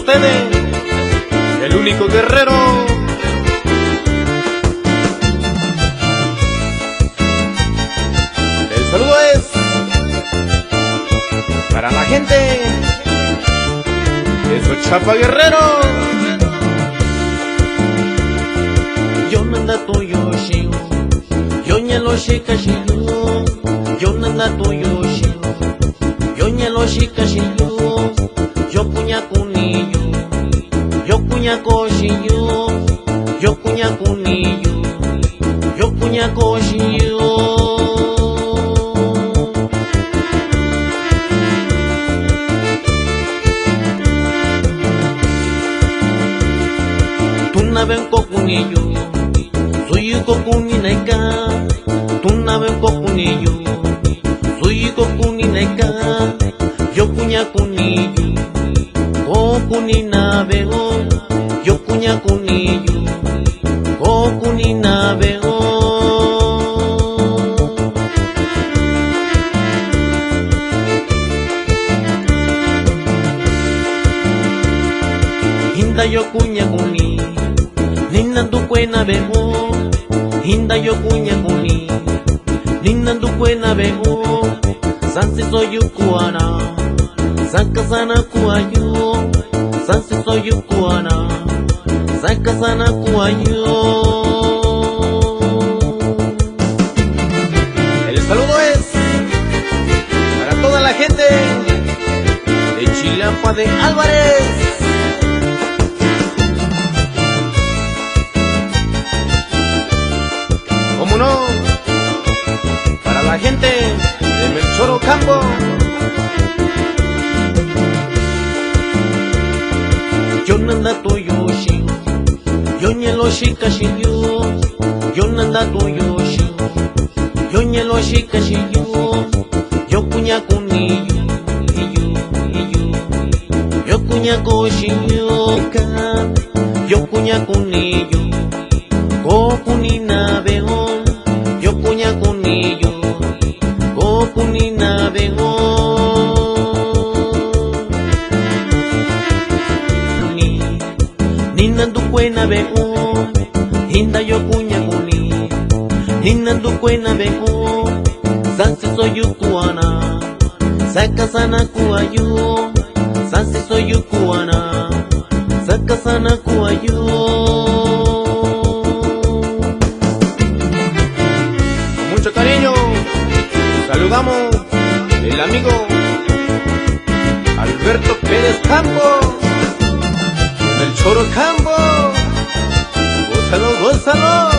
ustedes, el único guerrero. El saludo es para la gente de Xochapa, Guerrero. Yo nanda tuyo shiu, yo nyelo shika shiu, yo nanda tuyo shiu, yo nyelo shika shiu, yo kunya kuniyo, yo kunya koshiyo, yo kunya kuniyo, yo kunya koshiyo. Tunaben kokuniyo, suyu kokuni naika. Tunaben kokuniyo, suyu kokuni naika. Yo kunya kuniyo, kokuni nabeo. Yo kunya kuniyo, kokuni nabeo. Hinda yo kunya kuni, ninandu kwena bego. Hinda yo kunya kuni, ninandu kwena bego. Sansi soy ukuana, saka sana kuayo. Sansi soy ukuana, saka sana kuayo. El saludo es para toda la gente de Chilapa de Álvarez. ¿Cómo no? Para la gente de Melchor Ocampo. Yo nanda tuyo shiu, yo nyelo shika shiu, yo nanda tuyo shiu, yo nyelo shika shiu, yo kunya kuniyo, yo kunya koshiyo, yo kunya kuniyo, kokuni nabeo, yo kunya kuniyo, kokuni nabeo. Ninandu kwena bego, hinda yo kunya kuni. Ninandu kwena bego, sansi soy ukuana, saka sana kuayo. Sansi soy ukuana, saka sana kuayo. Con mucho cariño saludamos el amigo Alberto Pérez Campos del Choro Campo. Gózalo, gózalo.